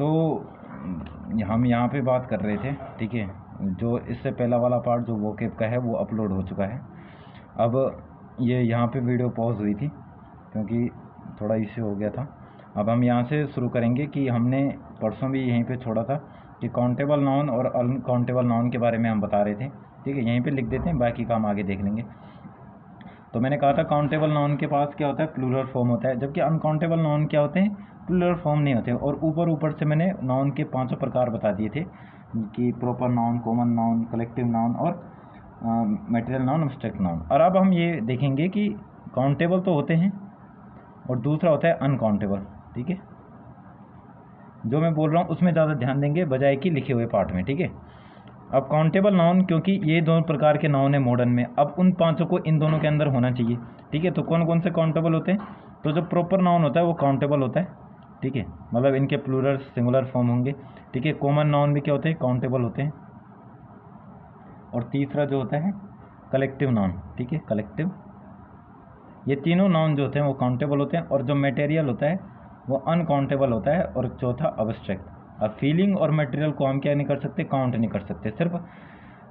तो हम यहाँ पे बात कर रहे थे, ठीक है, जो इससे पहला वाला पार्ट जो वोकैब का है वो अपलोड हो चुका है। अब ये यहाँ पे वीडियो पॉज हुई थी क्योंकि थोड़ा इश्यू हो गया था। अब हम यहाँ से शुरू करेंगे कि हमने परसों भी यहीं पे छोड़ा था कि काउंटेबल नाउन और अनकाउंटेबल नाउन के बारे में हम बता रहे थे, ठीक है। यहीं पे लिख देते हैं, बाकी काम आगे देख लेंगे। तो मैंने कहा था काउंटेबल नाउन के पास क्या होता है, प्लूरल फॉर्म होता है, जबकि अनकाउंटेबल नाउन क्या होते हैं, प्लूरल फॉर्म नहीं होते। और ऊपर से मैंने नाउन के 5 प्रकार बता दिए थे कि proper noun, common noun, collective noun और मटेरियल नाउन, एब्स्ट्रैक्ट नाउन। और अब हम ये देखेंगे कि काउंटेबल तो होते हैं और दूसरा होता है अनकाउंटेबल, ठीक है। जो मैं बोल रहा हूँ उसमें ज़्यादा ध्यान देंगे बजाय कि लिखे हुए पार्ट में, ठीक है। अब काउंटेबल नाउन, क्योंकि ये दोनों प्रकार के नाउन है मॉडर्न में, अब उन 5 को इन दोनों के अंदर होना चाहिए, ठीक है। तो कौन कौन से काउंटेबल होते हैं, तो जो प्रॉपर नाउन होता है वो काउंटेबल होता है, ठीक है, मतलब इनके प्लूरल सिंगुलर फॉर्म होंगे, ठीक है। कॉमन नाउन भी क्या होते हैं, काउंटेबल होते हैं। और तीसरा जो होता है कलेक्टिव नाउन, ठीक है, कलेक्टिव। ये तीनों नाउन जो होते हैं वो काउंटेबल होते हैं, और जो मटेरियल होता है वो अनकाउंटेबल होता है। और चौथा एब्स्ट्रैक्ट। अब फीलिंग और मटेरियल को हम क्या नहीं कर सकते, काउंट नहीं कर सकते, सिर्फ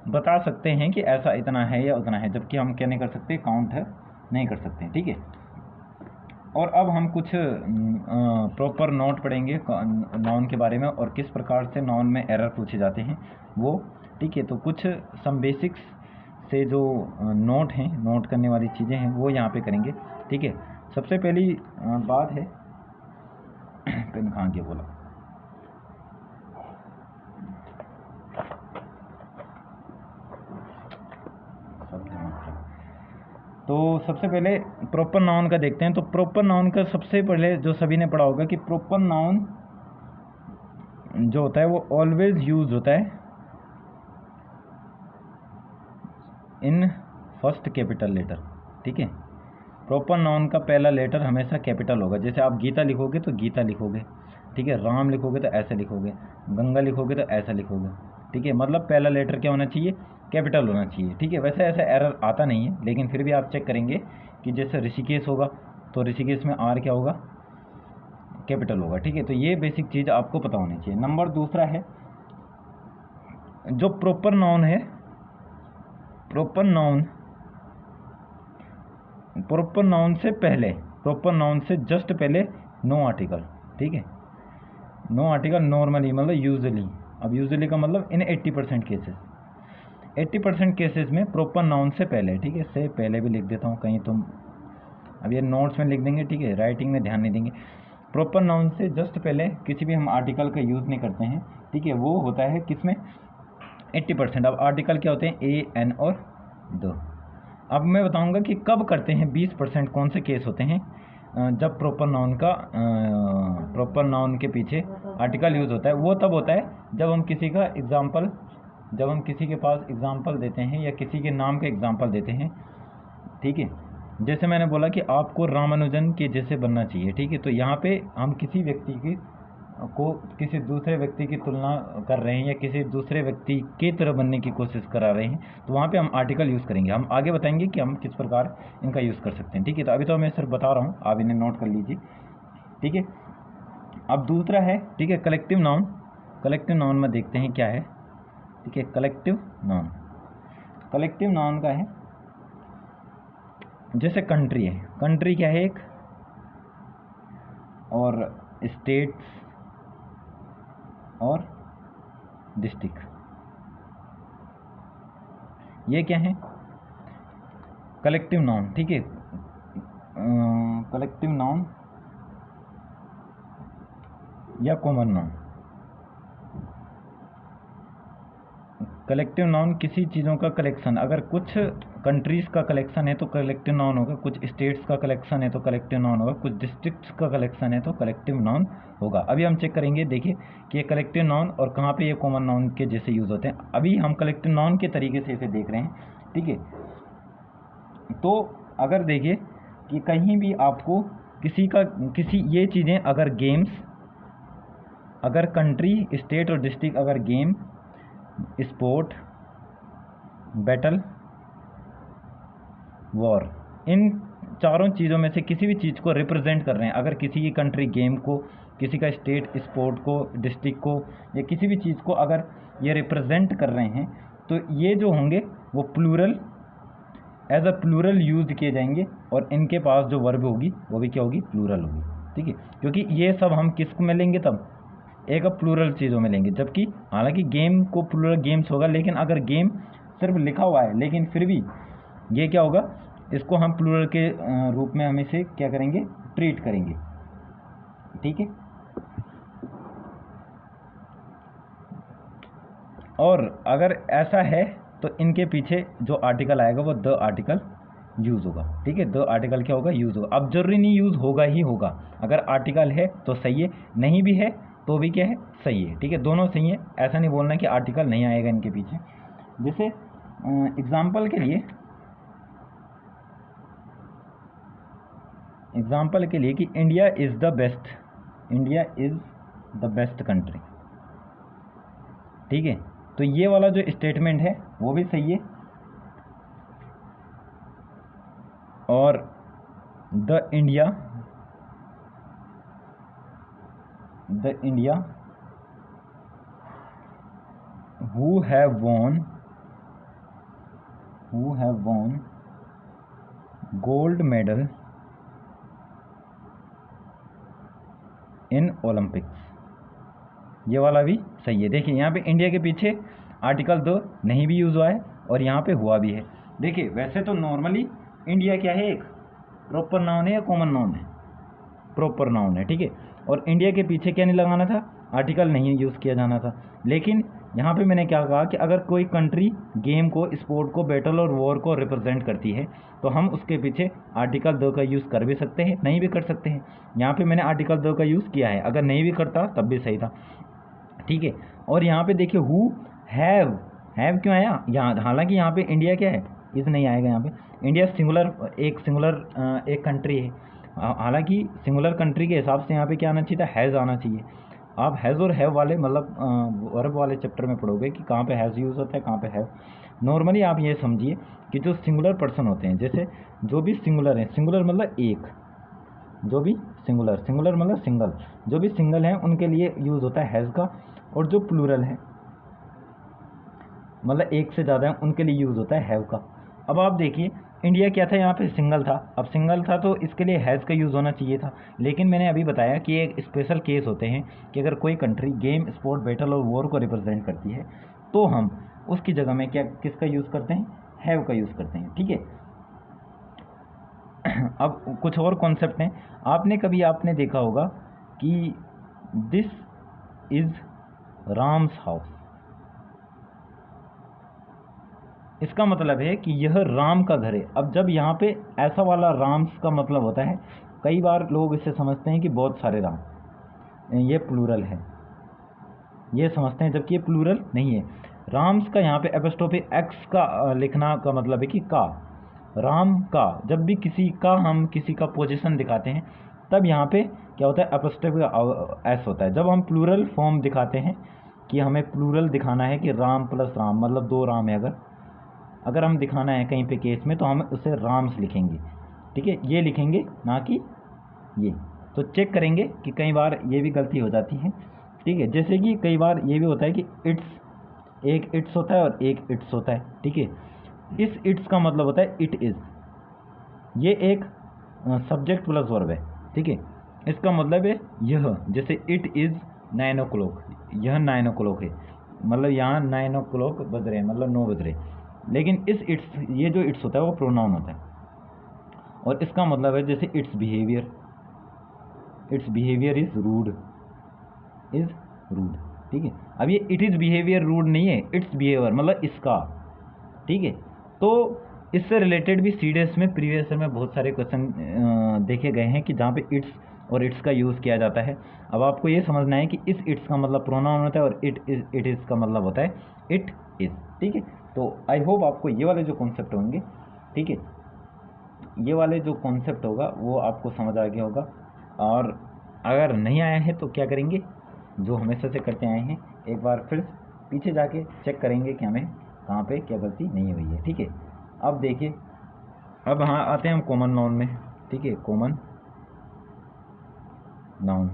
बता सकते हैं कि ऐसा इतना है या उतना है, जबकि हम क्या नहीं कर सकते, काउंट है नहीं कर सकते, ठीक है। और अब हम कुछ प्रॉपर नोट पढ़ेंगे नाउन के बारे में और किस प्रकार से नाउन में एरर पूछे जाते हैं वो, ठीक है। तो कुछ सम बेसिक्स से जो नोट हैं, नोट करने वाली चीज़ें हैं वो यहाँ पे करेंगे, ठीक है। सबसे पहली बात है पेन कहाँ गया बोला, तो सबसे पहले प्रॉपर नाउन का देखते हैं। तो प्रॉपर नाउन का सबसे पहले जो सभी ने पढ़ा होगा कि प्रॉपर नाउन जो होता है वो ऑलवेज यूज होता है इन फर्स्ट कैपिटल लेटर, ठीक है। प्रॉपर नाउन का पहला लेटर हमेशा कैपिटल होगा। जैसे आप गीता लिखोगे तो गीता लिखोगे, ठीक है। राम लिखोगे तो ऐसे लिखोगे, गंगा लिखोगे तो ऐसा लिखोगे, ठीक है। मतलब पहला लेटर क्या होना चाहिए, कैपिटल होना चाहिए, ठीक है। वैसे ऐसा एरर आता नहीं है, लेकिन फिर भी आप चेक करेंगे कि जैसे ऋषिकेश होगा तो ऋषिकेश में आर क्या होगा, कैपिटल होगा, ठीक है। तो ये बेसिक चीज़ आपको पता होनी चाहिए। नंबर दूसरा है जो प्रॉपर नाउन है, प्रॉपर नाउन से पहले, प्रॉपर नाउन से जस्ट पहले नो आर्टिकल, ठीक है। नो आर्टिकल नॉर्मली मतलब यूजुअली। अब यूजुअली का मतलब इन 80% केसेस, 80% केसेस में प्रॉपर नाउन से पहले, ठीक है। से पहले भी लिख देता हूँ, कहीं तुम अब ये नोट्स में लिख देंगे, ठीक है, राइटिंग में ध्यान नहीं देंगे। प्रॉपर नाउन से जस्ट पहले किसी भी हम आर्टिकल का यूज़ नहीं करते हैं, ठीक है। वो होता है किसमें, 80%। अब आर्टिकल क्या होते हैं, ए, एन और दो। अब मैं बताऊंगा कि कब करते हैं, 20% कौन से केस होते हैं जब प्रॉपर नाउन का प्रॉपर नाउन के पीछे आर्टिकल यूज़ होता है। वो तब होता है जब हम किसी का एग्जाम्पल, जब हम किसी के पास एग्जाम्पल देते हैं या किसी के नाम का एग्जाम्पल देते हैं, ठीक है। जैसे मैंने बोला कि आपको रामानुजन के जैसे बनना चाहिए, ठीक है। तो यहाँ पे हम किसी व्यक्ति की को किसी दूसरे व्यक्ति की तुलना कर रहे हैं या किसी दूसरे व्यक्ति की तरह बनने की कोशिश करा रहे हैं, तो वहाँ पे हम आर्टिकल यूज़ करेंगे। हम आगे बताएंगे कि हम किस प्रकार इनका यूज़ कर सकते हैं, ठीक है। तो अभी तो मैं सिर्फ बता रहा हूँ, आप इन्हें नोट कर लीजिए, ठीक है। अब दूसरा है, ठीक है, कलेक्टिव नाउन। कलेक्टिव नाउन में देखते हैं क्या है, ठीक है। कलेक्टिव नाउन, कलेक्टिव नाउन का है जैसे कंट्री है, कंट्री क्या है एक, और स्टेट्स और डिस्ट्रिक्ट, ये क्या है, कलेक्टिव नाउन, ठीक है। कलेक्टिव नाउन या कॉमन नाउन। कलेक्टिव नाउन किसी चीज़ों का कलेक्शन, अगर कुछ कंट्रीज़ का कलेक्शन है तो कलेक्टिव नाउन होगा, कुछ स्टेट्स का कलेक्शन है तो कलेक्टिव नाउन होगा, कुछ डिस्ट्रिक्ट्स का कलेक्शन है तो कलेक्टिव नाउन होगा। अभी हम चेक करेंगे, देखिए कि ये कलेक्टिव नाउन और कहाँ पे ये कॉमन नाउन के जैसे यूज़ होते हैं। अभी हम कलेक्टिव नाउन के तरीके से इसे देख रहे हैं, ठीक है। तो अगर देखिए कि कहीं भी आपको किसी ये चीज़ें, अगर गेम्स, अगर कंट्री, स्टेट और डिस्ट्रिक्ट, अगर गेम, स्पोर्ट, बैटल, वॉर, इन चारों चीज़ों में से किसी भी चीज़ को रिप्रेजेंट कर रहे हैं, अगर किसी की कंट्री गेम को किसी का स्टेट, स्पोर्ट को, डिस्ट्रिक्ट को या किसी भी चीज़ को अगर ये रिप्रेजेंट कर रहे हैं तो ये जो होंगे वो plural, as a plural use किए जाएंगे और इनके पास जो वर्ब होगी वो भी क्या होगी, प्लूरल होगी। ठीक है, क्योंकि ये सब हम किस में लेंगे, तब एक प्लूरल चीज़ों में लेंगे। जबकि हालांकि गेम को प्लूरल गेम्स होगा, लेकिन अगर गेम सिर्फ लिखा हुआ है लेकिन फिर भी ये क्या होगा, इसको हम प्लूरल के रूप में हम इसे क्या करेंगे, ट्रीट करेंगे। ठीक है, और अगर ऐसा है तो इनके पीछे जो आर्टिकल आएगा वो द आर्टिकल यूज़ होगा। ठीक है, द आर्टिकल क्या होगा, यूज़ होगा। अब जरूरी नहीं यूज़ होगा ही होगा, अगर आर्टिकल है तो सही है, नहीं भी है तो भी क्या है, सही है। ठीक है, दोनों सही है, ऐसा नहीं बोलना कि आर्टिकल नहीं आएगा इनके पीछे। जैसे एग्जाम्पल के लिए कि India is the best country. ठीक है, तो ये वाला जो स्टेटमेंट है वो भी सही है, और the India who have won gold medal in Olympics, ये वाला भी सही है। देखिए यहाँ पे इंडिया के पीछे आर्टिकल दो नहीं भी यूज़ हुआ है और यहाँ पे हुआ भी है। देखिए वैसे तो नॉर्मली इंडिया क्या है, एक प्रॉपर नाउन है या कॉमन नाउन है, प्रॉपर नाउन है। ठीक है, और इंडिया के पीछे क्या नहीं लगाना था, आर्टिकल नहीं यूज़ किया जाना था। लेकिन यहाँ पे मैंने क्या कहा कि अगर कोई कंट्री गेम को, स्पोर्ट को, बैटल और वॉर को रिप्रेजेंट करती है तो हम उसके पीछे आर्टिकल दो का यूज़ कर भी सकते हैं, नहीं भी कर सकते हैं। यहाँ पे मैंने आर्टिकल दो का यूज़ किया है, अगर नहीं भी करता तब भी सही था। ठीक है, और यहाँ पे देखिए हु हैव क्यों आया यहाँ, हालांकि यहाँ पे इंडिया क्या है, इस नहीं आएगा। यहाँ पे इंडिया सिंगुलर एक कंट्री है, हालांकि सिंगुलर कंट्री के हिसाब से यहाँ पे क्या आना चाहिए था, हैज़ आना चाहिए। आप हैज़ और हैव वाले मतलब वर्ब वाले चैप्टर में पढ़ोगे कि कहाँ पे हैज़ यूज़ होता है, कहाँ पे हैव। नॉर्मली आप ये समझिए कि जो सिंगुलर पर्सन होते हैं, जैसे जो भी सिंगुलर है, सिंगुलर मतलब एक, जो भी सिंगुलर मतलब सिंगल, जो भी सिंगल हैं उनके लिए यूज़ होता है हैज़ का, और जो प्लूरल है मतलब एक से ज़्यादा है उनके लिए यूज़ होता है हैव का। अब आप देखिए इंडिया क्या था, यहाँ पे सिंगल था, अब सिंगल था तो इसके लिए हैज़ का यूज़ होना चाहिए था। लेकिन मैंने अभी बताया कि एक स्पेशल केस होते हैं कि अगर कोई कंट्री गेम, स्पोर्ट, बैटल और वॉर को रिप्रेजेंट करती है तो हम उसकी जगह में क्या, किसका यूज़ करते हैं, हैव का यूज़ करते हैं। ठीक है, अब कुछ और कॉन्सेप्ट हैं। आपने देखा होगा कि दिस इज़ राम्स हाउस, इसका मतलब है कि यह राम का घर है। अब जब यहाँ पे ऐसा वाला राम्स का मतलब होता है, कई बार लोग इसे समझते हैं कि बहुत सारे राम, ये प्लूरल है, ये समझते हैं, जबकि ये प्लूरल नहीं है। राम्स का यहाँ पे एपोस्ट्रोफी एक्स का लिखना का मतलब है कि का, राम का, जब भी हम किसी का पोजीशन दिखाते हैं तब यहाँ पे क्या होता है, एपोस्ट्रोफी एस होता है। जब हम प्लूरल फॉर्म दिखाते हैं कि हमें प्लूरल दिखाना है कि राम प्लस राम मतलब दो राम है, अगर हम दिखाना है कहीं पे केस में तो हम उसे राम्स लिखेंगे। ठीक है, ये लिखेंगे ना कि ये। तो चेक करेंगे कि कई बार ये भी गलती हो जाती है। ठीक है, जैसे कि कई बार ये भी होता है कि एक इट्स होता है और एक इट्स होता है। ठीक है, इस इट्स का मतलब होता है इट इज़, ये एक सब्जेक्ट प्लस वर्ब है। ठीक है, इसका मतलब है यह, जैसे इट इज़ 9 o'clock, यह 9 o'clock है, मतलब यहाँ 9 o'clock बज रहे हैं, मतलब 9 बज रहे। लेकिन इस इट्स, ये जो इट्स होता है वो प्रोनाउन होता है, और इसका मतलब है जैसे इट्स बिहेवियर इज़ रूड, ठीक है, अब ये इट इज़ बिहेवियर रूड नहीं है, इट्स बिहेवियर मतलब इसका। ठीक है, तो इससे रिलेटेड भी सीडीएस में प्रीवियस ईयर में बहुत सारे क्वेश्चन देखे गए हैं कि जहाँ पे इट्स और इट्स का यूज़ किया जाता है। अब आपको ये समझना है कि इस इट्स का मतलब प्रोनाउन होता है और इट इज़ का मतलब होता है इट इज़। ठीक है, तो आई होप आपको ये वाले जो कॉन्सेप्ट होंगे, ठीक है, ये वाले जो कॉन्सेप्ट होगा वो आपको समझ आ गया होगा। और अगर नहीं आया है तो क्या करेंगे, जो हमेशा से करते आए हैं, एक बार फिर पीछे जाके चेक करेंगे कि हमें कहाँ पे क्या गलती नहीं हुई है। ठीक है, अब देखिए, अब हाँ आते हैं हम कॉमन नाउन में। ठीक है, कॉमन नाउन,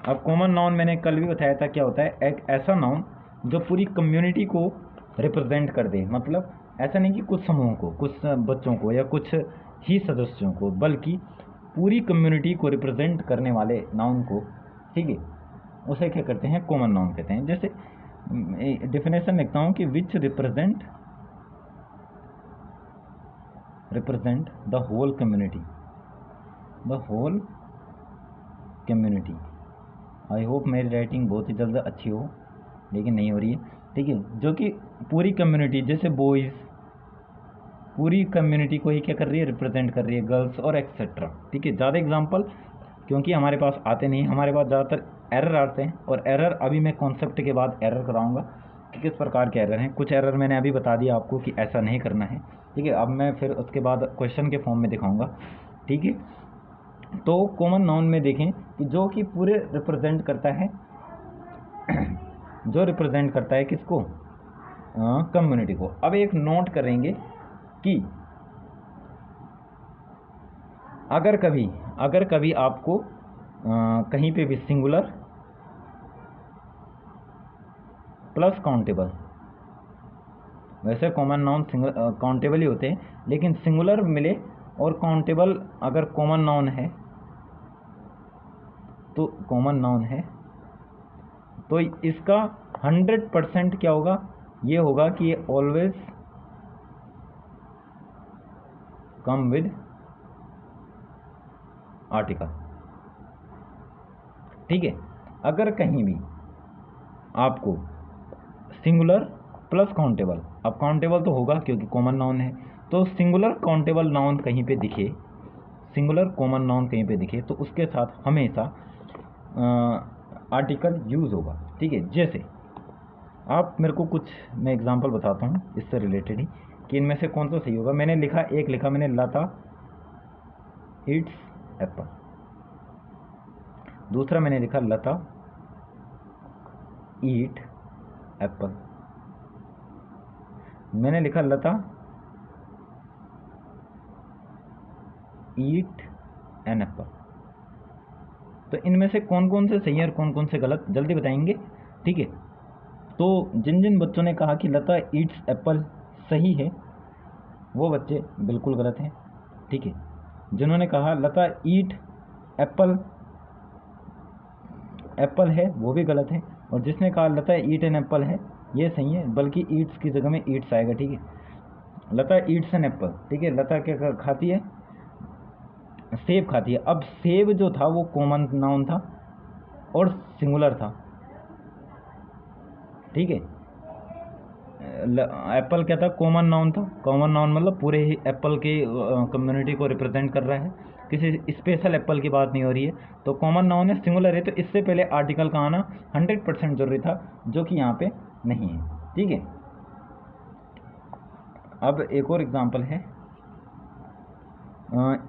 अब कॉमन नाउन मैंने कल भी बताया था क्या होता है, एक ऐसा नाउन जो पूरी कम्युनिटी को रिप्रेजेंट कर दे। मतलब ऐसा नहीं कि कुछ समूह को, कुछ बच्चों को या कुछ ही सदस्यों को, बल्कि पूरी कम्युनिटी को रिप्रेजेंट करने वाले नाउन को, ठीक है, उसे क्या करते हैं, कॉमन नाउन कहते हैं। जैसे डेफिनेशन लिखता हूँ कि which represent the whole community, the whole community. I hope मेरी राइटिंग बहुत ही जल्द अच्छी हो, लेकिन नहीं हो रही है, ठीक है। जो कि पूरी कम्युनिटी, जैसे बॉयज़, पूरी कम्युनिटी को ही क्या कर रही है, रिप्रेजेंट कर रही है, गर्ल्स और एक्सेट्रा, ठीक है। ज़्यादा एग्जांपल क्योंकि हमारे पास आते नहीं, हमारे पास ज़्यादातर एरर आते हैं, और एरर अभी मैं कॉन्सेप्ट के बाद एरर कराऊंगा कि किस प्रकार के एरर हैं। कुछ एरर मैंने अभी बता दिया आपको कि ऐसा नहीं करना है, ठीक है। अब मैं फिर उसके बाद क्वेश्चन के फॉर्म में दिखाऊंगा, ठीक है। तो कॉमन नाउन में देखें कि जो कि पूरे रिप्रेजेंट करता है जो रिप्रेजेंट करता है किसको, कम्युनिटी को। अब एक नोट करेंगे कि अगर कभी आपको कहीं पे भी सिंगुलर प्लस काउंटेबल, वैसे कॉमन नाउन काउंटेबल ही होते हैं, लेकिन सिंगुलर मिले और काउंटेबल अगर कॉमन नाउन है तो इसका 100% क्या होगा, ये होगा कि ये ऑलवेज कम विद आर्टिकल, ठीक है। अगर कहीं भी आपको सिंगुलर प्लस काउंटेबल, अब काउंटेबल तो होगा क्योंकि कॉमन नाउन है, तो सिंगुलर काउंटेबल नाउन कहीं पे दिखे, सिंगुलर कॉमन नाउन कहीं पे दिखे, तो उसके साथ हमेशा आर्टिकल यूज़ होगा, ठीक है। जैसे आप मेरे को कुछ, मैं एग्जांपल बताता हूँ इससे रिलेटेड ही कि इनमें से कौन सा सही होगा। मैंने लिखा मैंने लता ईट्स एप्पल, दूसरा मैंने लिखा लता ईट एप्पल, मैंने लिखा लता ईट एन एप्पल। तो इनमें से कौन कौन से सही है और कौन कौन से गलत, जल्दी बताएंगे, ठीक है। तो जिन जिन बच्चों ने कहा कि लता ईट्स एप्पल सही है, वो बच्चे बिल्कुल गलत हैं, ठीक है। जिन्होंने कहा लता ईट एप्पल है, वो भी गलत है। और जिसने कहा लता ईट एन एप्पल है, ये सही है, बल्कि ईट्स की जगह में ईट्स आएगा, ठीक है। लता ईट्स एन एप्पल, ठीक है। लता क्या खाती है, सेब खाती है। अब सेब जो था वो कॉमन नाउन था और सिंगुलर था, ठीक है। एप्पल क्या था, कॉमन नाउन था। कॉमन नाउन मतलब पूरे ही एप्पल की कम्युनिटी को रिप्रेजेंट कर रहा है, किसी स्पेशल एप्पल की बात नहीं हो रही है। तो कॉमन नाउन है, सिंगुलर है, तो इससे पहले आर्टिकल का आना 100% जरूरी था, जो कि यहाँ पे नहीं है, ठीक है। अब एक और एग्जांपल है,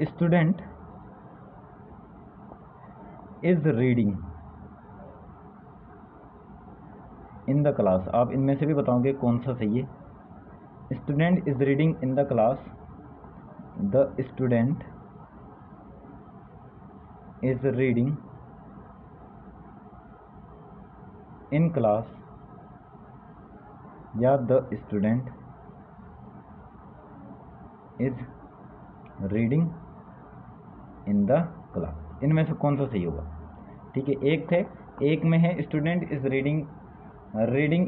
student is reading in the class. आप इनमें से भी बताओगे कौन सा सही है। Student is reading in the class, the student is reading in class, या the student is reading in the class. इनमें से कौन सा सही होगा, ठीक है। एक में है student is reading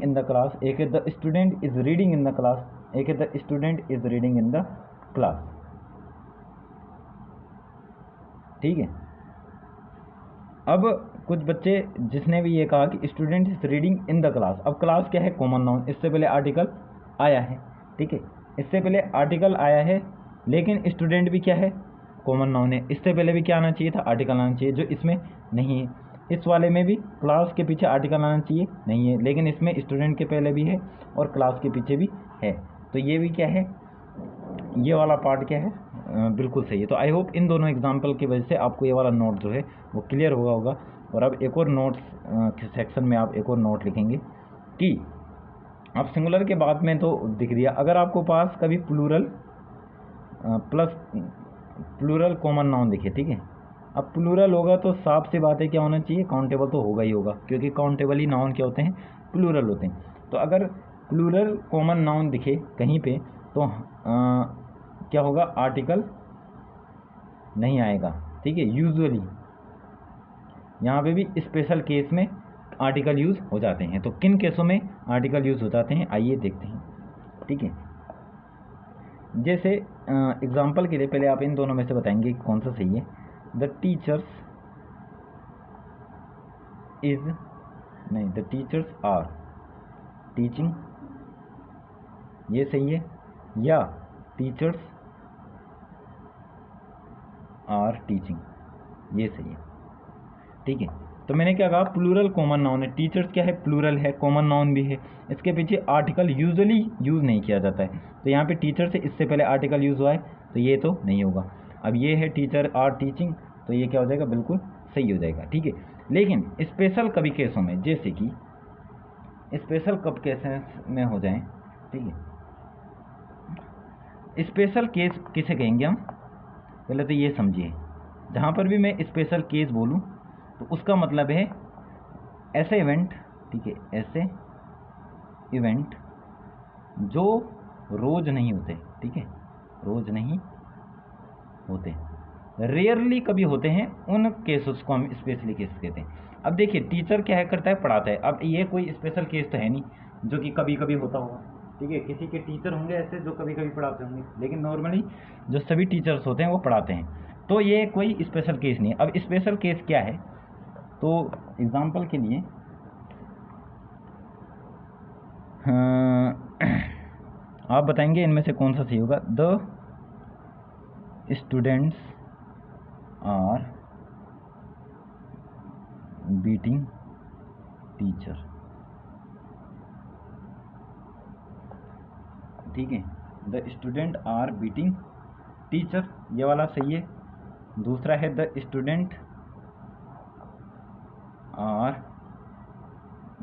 in the class, एक है the student is reading in the class, एक है the student is reading in the class, ठीक है। अब कुछ बच्चे जिसने भी ये कहा कि student is reading in the class, अब क्लास क्या है, कॉमन नाउन, इससे पहले आर्टिकल आया है, ठीक है। इससे पहले आर्टिकल आया है, लेकिन स्टूडेंट भी क्या है, कॉमन नाउन है। इससे पहले भी क्या आना चाहिए था, आर्टिकल आना चाहिए, जो इसमें नहीं है। इस वाले में भी क्लास के पीछे आर्टिकल आना चाहिए, नहीं है, लेकिन इसमें स्टूडेंट के पहले भी है और क्लास के पीछे भी है। तो ये भी क्या है, ये वाला पार्ट क्या है, बिल्कुल सही है। तो आई होप इन दोनों एग्जाम्पल की वजह से आपको ये वाला नोट जो है वो क्लियर होगा। और अब एक और नोट्स सेक्शन में आप एक और नोट लिखेंगे कि अब सिंगुलर के बाद में तो दिख दिया, अगर आपको पास कभी plural plus plural common noun दिखे, ठीक है, अब प्लूरल होगा तो साफ सी बात है क्या होना चाहिए, काउंटेबल तो होगा ही होगा, क्योंकि काउंटेबल ही नाउन क्या होते हैं, प्लूरल होते हैं। तो अगर प्लूरल कॉमन नाउन दिखे कहीं पे तो क्या होगा, आर्टिकल नहीं आएगा, ठीक है। यूजुअली यहाँ पे भी स्पेशल केस में आर्टिकल यूज़ हो जाते हैं। तो किन केसों में आर्टिकल यूज़ हो जाते हैं आइए देखते हैं, ठीक है। जैसे एग्जाम्पल के लिए पहले आप इन दोनों में से बताएंगे कौन सा सही है। द टीचर्स आर टीचिंग, ये सही है, या टीचर्स आर टीचिंग, ये सही है, ठीक है। तो मैंने क्या कहा, प्लूरल कॉमन नाउन है, टीचर्स क्या है, प्लूरल है, कॉमन नाउन भी है, इसके पीछे आर्टिकल यूजुअली यूज़ नहीं किया जाता है। तो यहाँ पे टीचर से इससे पहले आर्टिकल यूज़ हुआ है तो ये तो नहीं होगा। अब ये है टीचर आर टीचिंग, तो ये क्या हो जाएगा, बिल्कुल सही हो जाएगा, ठीक है। लेकिन स्पेशल कभी केसों में, जैसे कि स्पेशल कब केसेस में हो जाएं, ठीक है। स्पेशल केस किसे कहेंगे हम, पहले तो ये समझिए, जहाँ पर भी मैं स्पेशल केस बोलूँ तो उसका मतलब है ऐसे इवेंट, ठीक है, ऐसे इवेंट जो रोज नहीं होते, ठीक है, रोज नहीं होते, रेयरली कभी होते हैं, उन केसेस को हम स्पेशली केस कहते हैं। अब देखिए टीचर क्या है, करता है, पढ़ाता है। अब ये कोई स्पेशल केस तो है नहीं जो कि कभी कभी होता होगा, ठीक है। किसी के टीचर होंगे ऐसे जो कभी कभी पढ़ाते होंगे, लेकिन नॉर्मली जो सभी टीचर्स होते हैं वो पढ़ाते हैं, तो ये कोई स्पेशल केस नहीं है। अब स्पेशल केस क्या है, तो एग्जाम्पल के लिए आप बताएंगे इनमें से कौन सा सही होगा। The students are beating teacher, ठीक है, the student are beating teacher, ये वाला सही है। दूसरा है the student are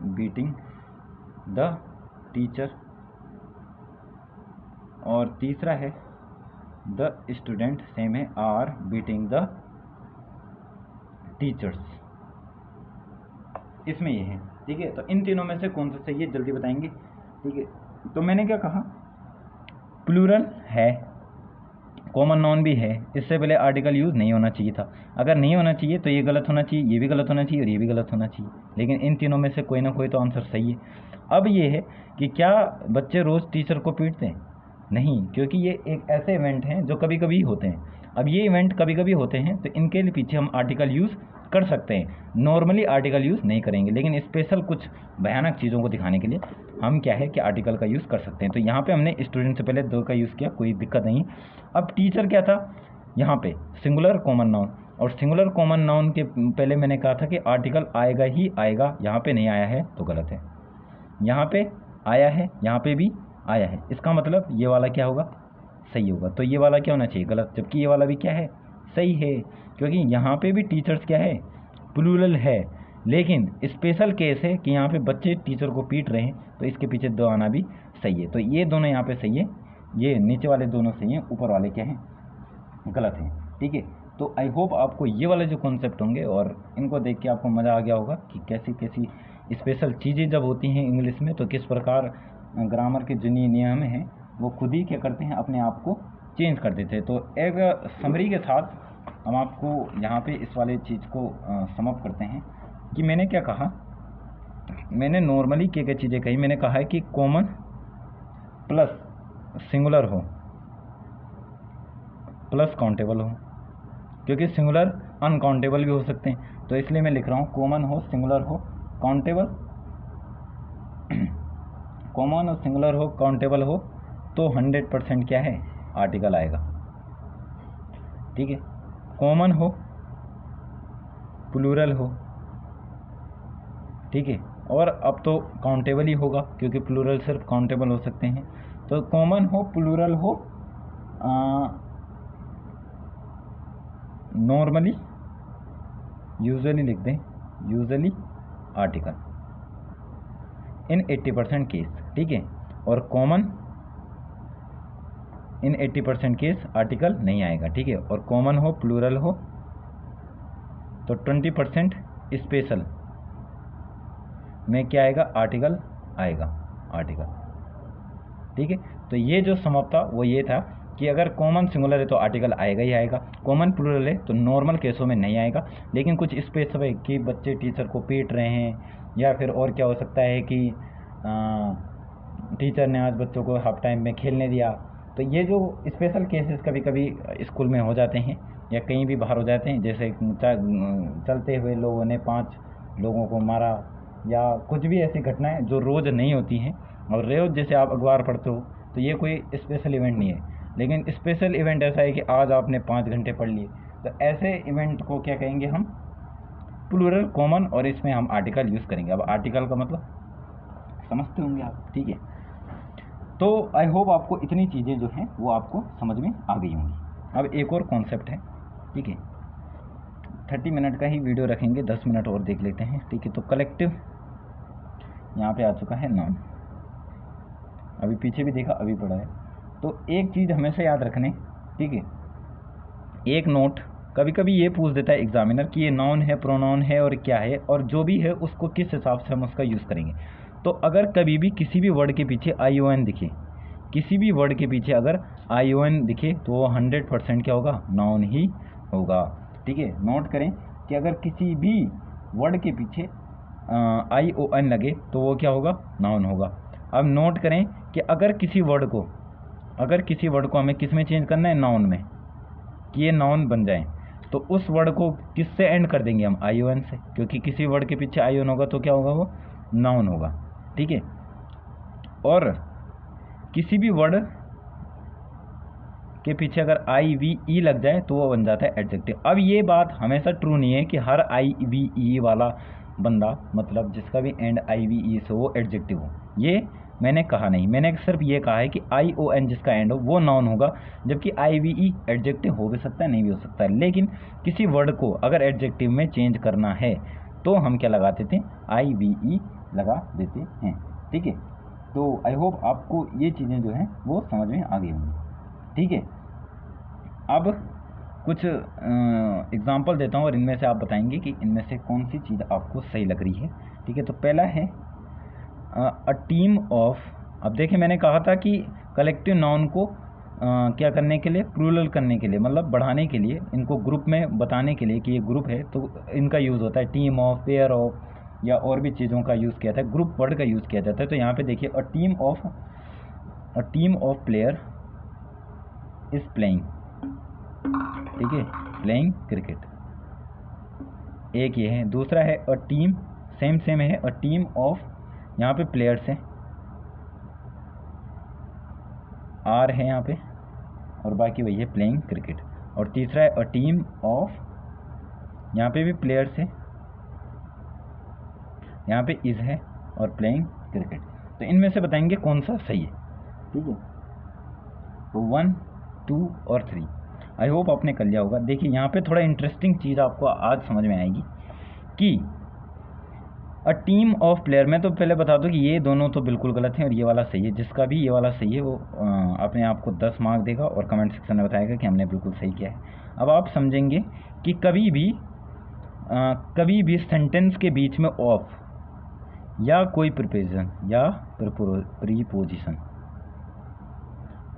beating the teacher, और तीसरा है द स्टूडेंट, सेम है, आर बीटिंग द टीचर्स, इसमें ये है, ठीक है। तो इन तीनों में से कौन सा सही है जल्दी बताएंगे, ठीक है। तो मैंने क्या कहा, प्लूरल है, कॉमन नाउन भी है, इससे पहले आर्टिकल यूज़ नहीं होना चाहिए था। अगर नहीं होना चाहिए तो ये गलत होना चाहिए, ये भी गलत होना चाहिए और ये भी गलत होना चाहिए, लेकिन इन तीनों में से कोई ना कोई तो आंसर सही है। अब ये है कि क्या बच्चे रोज़ टीचर को पीटते हैं, नहीं, क्योंकि ये एक ऐसे इवेंट हैं जो कभी कभी होते हैं। अब ये इवेंट कभी कभी होते हैं तो इनके लिए पीछे हम आर्टिकल यूज़ कर सकते हैं, नॉर्मली आर्टिकल यूज़ नहीं करेंगे, लेकिन स्पेशल कुछ भयानक चीज़ों को दिखाने के लिए हम क्या है कि आर्टिकल का यूज़ कर सकते हैं। तो यहाँ पे हमने स्टूडेंट से पहले दो का यूज़ किया, कोई दिक्कत नहीं। अब टीचर क्या था, यहाँ पे सिंगुलर कॉमन नाउन, और सिंगुलर कॉमन नाउन के पहले मैंने कहा था कि आर्टिकल आएगा ही आएगा, यहाँ पे नहीं आया है तो गलत है, यहाँ पे आया है, यहाँ पे भी आया है, इसका मतलब ये वाला क्या होगा, सही होगा। तो ये वाला क्या होना चाहिए, गलत, जबकि ये वाला भी क्या है, सही है, क्योंकि यहाँ पे भी टीचर्स क्या है, प्लूरल है, लेकिन स्पेशल केस है कि यहाँ पे बच्चे टीचर को पीट रहे हैं, तो इसके पीछे दो आना भी सही है। तो ये दोनों यहाँ पे सही है, ये नीचे वाले दोनों सही हैं, ऊपर वाले क्या हैं, गलत हैं, ठीक है। तो आई होप आपको ये वाले जो कॉन्सेप्ट होंगे और इनको देख के आपको मज़ा आ गया होगा कि कैसी कैसी स्पेशल चीज़ें जब होती हैं इंग्लिश में तो किस प्रकार ग्रामर के जो नियम हैं वो खुद ही क्या करते हैं, अपने आप को चेंज कर देते हैं। तो एक समरी के साथ हम आपको यहाँ पे इस वाले चीज़ को समअप करते हैं कि मैंने क्या कहा, मैंने नॉर्मली क्या क्या चीज़ें कही। मैंने कहा है कि कॉमन प्लस सिंगुलर हो प्लस काउंटेबल हो, क्योंकि सिंगुलर अनकाउंटेबल भी हो सकते हैं, तो इसलिए मैं लिख रहा हूँ कॉमन हो, सिंगुलर हो, काउंटेबल, कॉमन और सिंगुलर हो, काउंटेबल हो, तो 100% क्या है, आर्टिकल आएगा, ठीक है। कॉमन हो, प्लूरल हो, ठीक है, और अब तो काउंटेबल ही होगा क्योंकि प्लूरल सिर्फ काउंटेबल हो सकते हैं। तो कॉमन हो, प्लूरल हो, नॉर्मली, यूजुअली लिख दें, यूजुअली आर्टिकल इन 80% केस, ठीक है, और कॉमन इन 80% केस आर्टिकल नहीं आएगा, ठीक है। और कॉमन हो, प्लूरल हो, तो 20% स्पेशल में क्या आएगा, आर्टिकल आएगा, आर्टिकल। ठीक है, तो ये जो सम अप था वो ये था कि अगर कॉमन सिंगुलर है तो आर्टिकल आएगा ही आएगा, कॉमन प्लूरल है तो नॉर्मल केसों में नहीं आएगा। लेकिन कुछ स्पेसिफिक कि बच्चे टीचर को पीट रहे हैं, या फिर और क्या हो सकता है कि टीचर ने आज बच्चों को हाफ टाइम में खेलने दिया, तो ये जो स्पेशल केसेस कभी कभी स्कूल में हो जाते हैं या कहीं भी बाहर हो जाते हैं, जैसे चलते हुए लोगों ने 5 लोगों को मारा, या कुछ भी ऐसी घटनाएं जो रोज़ नहीं होती हैं, और रोज़ जैसे आप अखबार पढ़ते हो, तो ये कोई स्पेशल इवेंट नहीं है। लेकिन स्पेशल इवेंट ऐसा है कि आज आपने 5 घंटे पढ़ लिए, तो ऐसे इवेंट को क्या कहेंगे हम, प्लूरल कॉमन, और इसमें हम आर्टिकल यूज़ करेंगे। अब आर्टिकल का मतलब समझते होंगे आप, ठीक है। तो आई होप आपको इतनी चीज़ें जो हैं वो आपको समझ में आ गई होंगी। अब एक और कॉन्सेप्ट है, ठीक है, 30 मिनट का ही वीडियो रखेंगे, 10 मिनट और देख लेते हैं, ठीक है। तो कलेक्टिव यहाँ पे आ चुका है नाउन, अभी पीछे भी देखा, अभी पढ़ा है। तो एक चीज़ हमेशा याद रखने, ठीक है, एक नोट, कभी कभी ये पूछ देता है एग्जामिनर कि ये नाउन है, प्रोनाउन है और क्या है, और जो भी है उसको किस हिसाब से हम उसका यूज़ करेंगे। तो अगर कभी भी किसी भी वर्ड के पीछे ION दिखे, किसी भी वर्ड के पीछे अगर ION दिखे, तो वो 100% क्या होगा, नाउन ही होगा, ठीक है। नोट करें कि अगर किसी भी वर्ड के पीछे ION लगे तो वो क्या होगा, नाउन होगा। अब नोट करें कि अगर किसी वर्ड को हमें किस में चेंज करना है, नाउन में, कि ये नाउन बन जाए, तो उस वर्ड को किससे एंड कर देंगे हम, ION से, क्योंकि किसी वर्ड के पीछे ION होगा तो क्या होगा, वो नाउन होगा, ठीक है। और किसी भी वर्ड के पीछे अगर IVE लग जाए तो वो बन जाता है एडजेक्टिव। अब ये बात हमेशा ट्रू नहीं है कि हर IVE वाला बंदा, मतलब जिसका भी एंड IVE से वो एडजेक्टिव हो, ये मैंने कहा नहीं। मैंने सिर्फ ये कहा है कि ION जिसका एंड हो वो नाउन होगा, जबकि IVE एडजेक्टिव हो भी सकता है, नहीं भी हो सकता है। लेकिन किसी वर्ड को अगर एडजेक्टिव में चेंज करना है तो हम क्या लगा देते हैं, IVE लगा देते हैं, ठीक है। तो आई होप आपको ये चीज़ें जो हैं वो समझ में आ गई होंगी, ठीक है। अब कुछ एग्जांपल देता हूँ और इनमें से आप बताएंगे कि इनमें से कौन सी चीज़ आपको सही लग रही है, ठीक है। तो पहला है अ टीम ऑफ। अब देखिए, मैंने कहा था कि कलेक्टिव नाउन को क्या करने के लिए, प्लूरल करने के लिए, मतलब बढ़ाने के लिए, इनको ग्रुप में बताने के लिए कि ये ग्रुप है, तो इनका यूज़ होता है टीम ऑफ, पेयर ऑफ, या और भी चीज़ों का यूज़ किया जाता है, ग्रुप वर्ड का यूज़ किया जाता है। तो यहाँ पे देखिए, a team of player is playing, ठीक है, प्लेइंग क्रिकेट, एक ये है। दूसरा है अ टीम, सेम है, अ टीम ऑफ, यहाँ पे प्लेयर्स हैं, आर है यहाँ पे, और बाकी वही है, प्लेइंग क्रिकेट। और तीसरा है अ टीम ऑफ, यहाँ पे भी प्लेयर्स है, यहाँ पे इज है, और प्लेइंग क्रिकेट। तो इनमें से बताएंगे कौन सा सही है, ठीक है। तो 1, 2 और 3 आई होप आपने कर लिया होगा। देखिए, यहाँ पे थोड़ा इंटरेस्टिंग चीज़ आपको आज समझ में आएगी कि अ टीम ऑफ प्लेयर, मैं तो पहले बता दूं कि ये दोनों तो बिल्कुल गलत हैं और ये वाला सही है। जिसका भी ये वाला सही है वो अपने आप को 10 मार्क देगा और कमेंट सेक्शन में बताएगा कि हमने बिल्कुल सही किया है। अब आप समझेंगे कि कभी भी सेंटेंस के बीच में ऑफ या कोई प्रीपोजिशन या प्रीपोजिशन,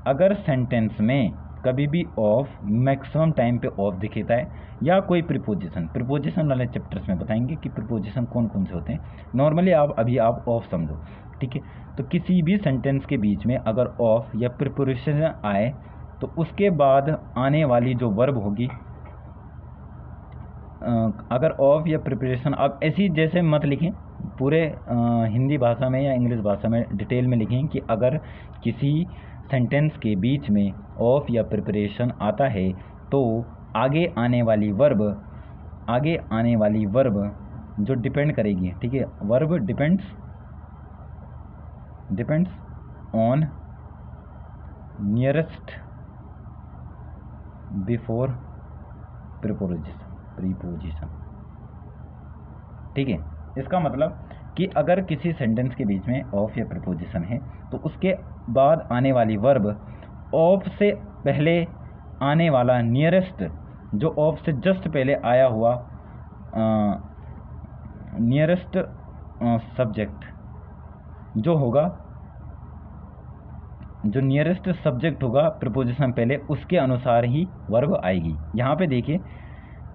अगर सेंटेंस में कभी भी ऑफ, मैक्सिमम टाइम पे ऑफ दिखेता है, या कोई प्रीपोजिशन वाले चैप्टर्स में बताएंगे कि प्रीपोजिशन कौन कौन से होते हैं। नॉर्मली आप ऑफ समझो, ठीक है। तो किसी भी सेंटेंस के बीच में अगर ऑफ या प्रीपोजिशन आए तो उसके बाद आने वाली जो वर्ब होगी, अगर ऑफ या प्रिपरेशन, आप ऐसी जैसे मत लिखें, पूरे हिंदी भाषा में या इंग्लिश भाषा में डिटेल में लिखें कि अगर किसी सेंटेंस के बीच में ऑफ या प्रिपरेशन आता है तो आगे आने वाली वर्ब जो डिपेंड करेगी, ठीक है, verb depends on nearest before preposition, ठीक है। इसका मतलब कि अगर किसी सेंटेंस के बीच में ऑफ या प्रीपोजिशन है तो उसके बाद आने वाली वर्ब ऑफ से पहले आने वाला नियरेस्ट, जो ऑफ से जस्ट पहले आया हुआ नियरेस्ट सब्जेक्ट जो होगा, जो नियरेस्ट सब्जेक्ट होगा प्रीपोजिशन पहले, उसके अनुसार ही वर्ब आएगी। यहाँ पे देखिए,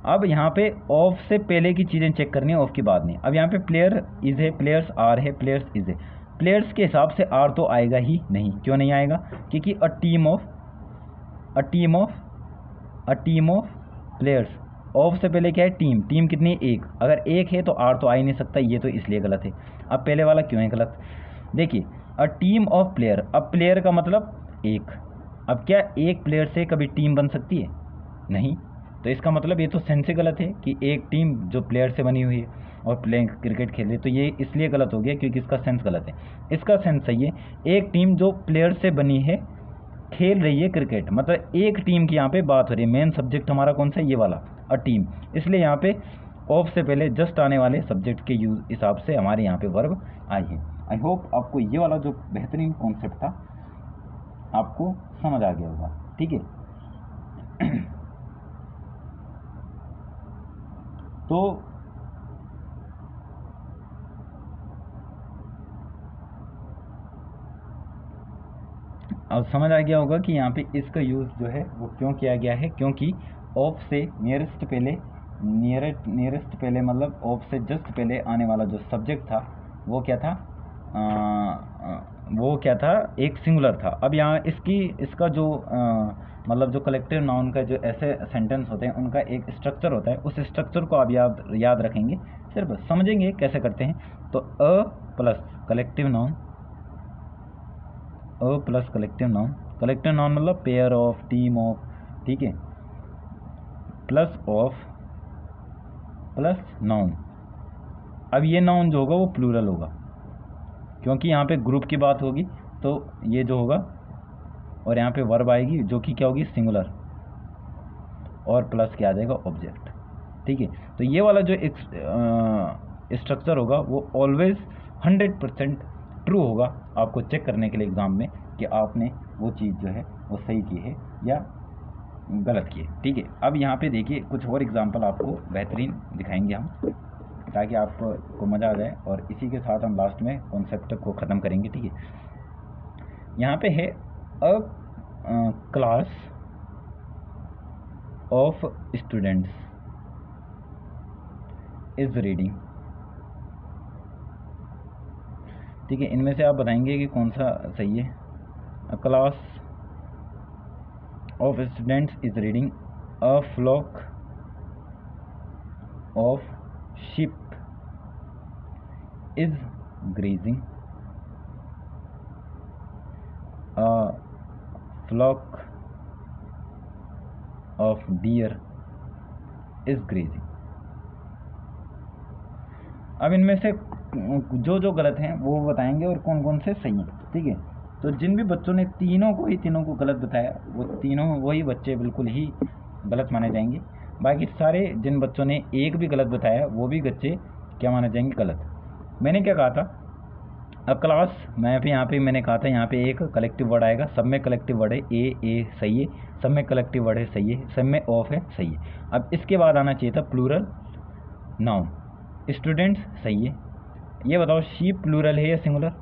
अब यहाँ पे ऑफ से पहले की चीज़ें चेक करनी है, ऑफ की बात नहीं। अब यहाँ पे प्लेयर इज है, प्लेयर्स आर है, प्लेयर्स इज है। प्लेयर्स के हिसाब से आर तो आएगा ही नहीं। क्यों नहीं आएगा? क्योंकि a team of players, of से पहले क्या है? टीम। टीम कितनी है? एक। अगर एक है तो आर तो आ ही नहीं सकता, ये तो इसलिए गलत है। अब पहले वाला क्यों है गलत? देखिए, अ टीम ऑफ प्लेयर, अब प्लेयर का मतलब एक। अब क्या एक प्लेयर से कभी टीम बन सकती है? नहीं। तो इसका मतलब ये तो सेंस से गलत है कि एक टीम जो प्लेयर से बनी हुई है और प्लेइंग क्रिकेट खेल रही है, तो ये इसलिए गलत हो गया क्योंकि इसका सेंस गलत है। इसका सेंस सही है, एक टीम जो प्लेयर से बनी है खेल रही है क्रिकेट, मतलब एक टीम की यहाँ पे बात हो रही है। मेन सब्जेक्ट हमारा कौन सा है? ये वाला, अ टीम। इसलिए यहाँ पे ऑफ से पहले जस्ट आने वाले सब्जेक्ट के यूज हिसाब से हमारे यहाँ पे वर्ब आई है। आई होप आपको ये वाला जो बेहतरीन कॉन्सेप्ट था आपको समझ आ गया होगा। ठीक है। तो अब समझ आ गया होगा कि यहाँ पे इसका यूज़ जो है वो क्यों किया गया है, क्योंकि ऑफ से नियरेस्ट पहले मतलब ऑफ से जस्ट पहले आने वाला जो सब्जेक्ट था वो क्या था? वो क्या था? एक सिंगुलर था। अब यहाँ इसका जो मतलब जो कलेक्टिव नाउन का जो ऐसे सेंटेंस होते हैं उनका एक स्ट्रक्चर होता है, उस स्ट्रक्चर को आप याद रखेंगे, सिर्फ समझेंगे कैसे करते हैं। तो a plus collective noun, a plus collective noun, collective noun मतलब पेयर ऑफ, टीम ऑफ, ठीक है, प्लस ऑफ प्लस नाउन। अब ये नाउन जो होगा वो प्लूरल होगा क्योंकि यहाँ पे ग्रुप की बात होगी, तो ये जो होगा और यहाँ पे वर्ब आएगी जो कि क्या होगी? सिंगुलर, और प्लस क्या आ जाएगा? ऑब्जेक्ट। ठीक है। तो ये वाला जो एक स्ट्रक्चर होगा वो ऑलवेज 100% ट्रू होगा, आपको चेक करने के लिए एग्ज़ाम में कि आपने वो चीज़ जो है वो सही की है या गलत की है। ठीक है। अब यहाँ पे देखिए कुछ और एग्जांपल आपको बेहतरीन दिखाएंगे हम, ताकि आपको मज़ा आ जाए, और इसी के साथ हम लास्ट में कॉन्सेप्ट को ख़त्म करेंगे। ठीक है। यहाँ पे है a class of students is reading. ठीक है। इनमें से आप बताएंगे कि कौन सा सही है। A class of students is reading, a flock of sheep is grazing, a flock of deer is grazing। अब इनमें से जो गलत हैं वो बताएंगे और कौन कौन से सही हैं। ठीक है। तो जिन भी बच्चों ने तीनों को गलत बताया वो तीनों वही बच्चे बिल्कुल ही गलत माने जाएंगे। बाकी सारे जिन बच्चों ने एक भी गलत बताया वो भी बच्चे क्या माने जाएंगे? गलत। मैंने क्या कहा था? अब क्लास, मैं भी यहाँ पे मैंने कहा था यहाँ पे एक कलेक्टिव वर्ड आएगा, सब में कलेक्टिव वर्ड है, ए सही है, सब में कलेक्टिव वर्ड है, सही है, सब में ऑफ है, सही है। अब इसके बाद आना चाहिए था प्लूरल नाउन। स्टूडेंट्स सही है। ये बताओ शीप प्लूरल है या सिंगुलर?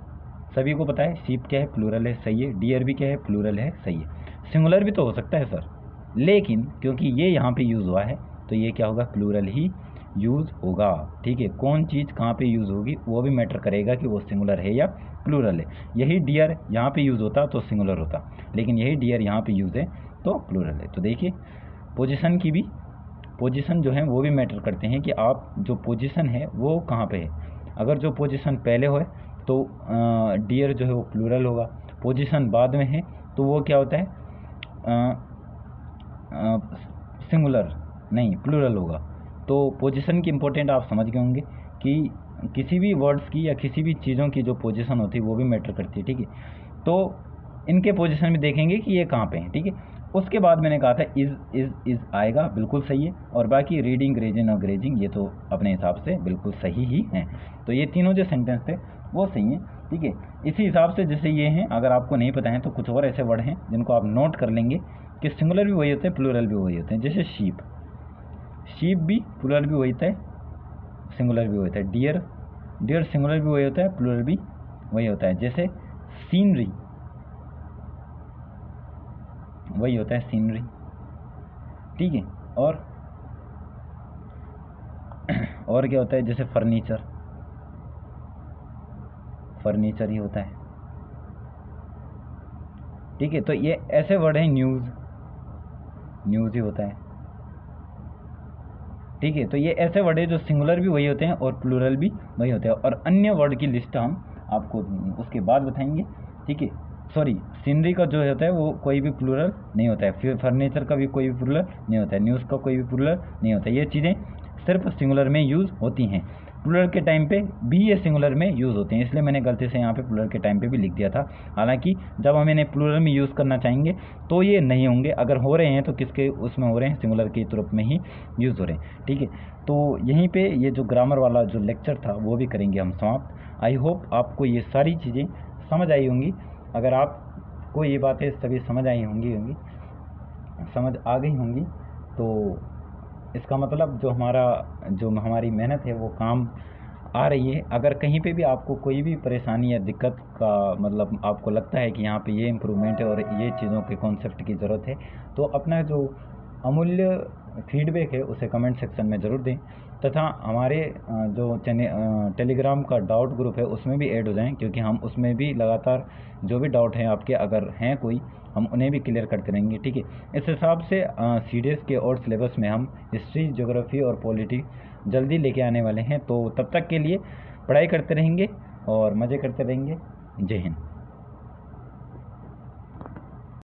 सभी को पता है शीप क्या है? प्लूरल है, सही है। डियर भी क्या है? प्लूरल है, सही है। सिंगुलर भी तो हो सकता है सर, लेकिन क्योंकि ये यहाँ पे यूज़ हुआ है तो ये क्या होगा? प्लूरल ही यूज़ होगा। ठीक है। कौन चीज़ कहाँ पे यूज़ होगी वो भी मैटर करेगा कि वो सिंगुलर है या प्लूरल है। यही डियर यहाँ पे यूज़ होता तो सिंगुलर होता, लेकिन यही डियर यहाँ पे यूज़ है तो प्लूरल है। तो देखिए पोजीशन की भी, पोजीशन जो है वो भी मैटर करते हैं कि आप जो पोजीशन है वो कहाँ पे है। अगर जो पोजीशन पहले हो तो डियर जो है वो प्लूरल होगा, पोजीशन बाद में है तो वो क्या होता है? सिंगुलर नहीं, प्लूरल होगा। तो पोजीशन की इम्पोर्टेंट आप समझ गए होंगे कि किसी भी वर्ड्स की या किसी भी चीज़ों की जो पोजीशन होती है वो भी मैटर करती है। ठीक है। तो इनके पोजीशन में देखेंगे कि ये कहाँ पे हैं। ठीक है। उसके बाद मैंने कहा था इज़ आएगा, बिल्कुल सही है। और बाकी रीडिंग, ग्रेजिंग और ग्रेजिंग ये तो अपने हिसाब से बिल्कुल सही ही हैं। तो ये तीनों जो सेंटेंस थे वो सही हैं। ठीक है। इसी हिसाब से जैसे ये हैं, अगर आपको नहीं पता है तो कुछ और ऐसे वर्ड हैं जिनको आप नोट कर लेंगे कि सिंगुलर भी वही होते हैं, प्लूरल भी वही होते हैं। जैसे शीप भी प्लूरल भी वही होता है, सिंगुलर भी वही होता है। डियर, डियर सिंगुलर भी वही होता है, प्लूरल भी वही होता है। जैसे सीनरी, वही होता है सीनरी, ठीक है। और क्या होता है, जैसे फर्नीचर, फर्नीचर ही होता है, ठीक है। तो ये ऐसे वर्ड हैं। न्यूज़, न्यूज़ ही होता है, ठीक है। तो ये ऐसे वर्ड है जो सिंगुलर भी वही होते हैं और प्लूरल भी वही होते हैं। और अन्य वर्ड की लिस्ट हम आपको उसके बाद बताएंगे, ठीक है। सॉरी, सीनरी का जो होता है वो कोई भी प्लूरल नहीं होता है, फिर फर्नीचर का भी कोई भी प्लूरल नहीं होता है, न्यूज़ का कोई भी प्लूरल नहीं होता है। ये चीज़ें सिर्फ सिंगुलर में यूज़ होती हैं। प्लूरल के टाइम पे भी ये सिंगुलर में यूज़ होते हैं, इसलिए मैंने गलती से यहाँ पे प्लूरल के टाइम पे भी लिख दिया था। हालांकि जब हम इन्हें प्लूरल में यूज़ करना चाहेंगे तो ये नहीं होंगे। अगर हो रहे हैं तो किसके उसमें हो रहे हैं, सिंगुलर के रूप में ही यूज़ हो रहे हैं, ठीक है। तो यहीं पे ये जो ग्रामर वाला जो लेक्चर था वो भी करेंगे हम समाप्त। आई होप आपको ये सारी चीज़ें समझ आई होंगी। अगर आपको ये बातें सभी समझ आई होंगी समझ आ गई होंगी तो इसका मतलब जो हमारी मेहनत है वो काम आ रही है। अगर कहीं पे भी आपको कोई भी परेशानी या दिक्कत का मतलब आपको लगता है कि यहाँ पे ये इम्प्रूवमेंट है और ये चीज़ों के कॉन्सेप्ट की ज़रूरत है, तो अपना जो अमूल्य फीडबैक है उसे कमेंट सेक्शन में ज़रूर दें। तथा हमारे जो टेलीग्राम का डाउट ग्रुप है उसमें भी ऐड हो जाएं, क्योंकि हम उसमें भी लगातार जो भी डाउट हैं आपके अगर हैं कोई, हम उन्हें भी क्लियर करते रहेंगे, ठीक है। इस हिसाब से CDS के और सिलेबस में हम हिस्ट्री, ज्योग्राफी और पॉलिटी जल्दी लेके आने वाले हैं। तो तब तक के लिए पढ़ाई करते रहेंगे और मज़े करते रहेंगे। जय हिंद।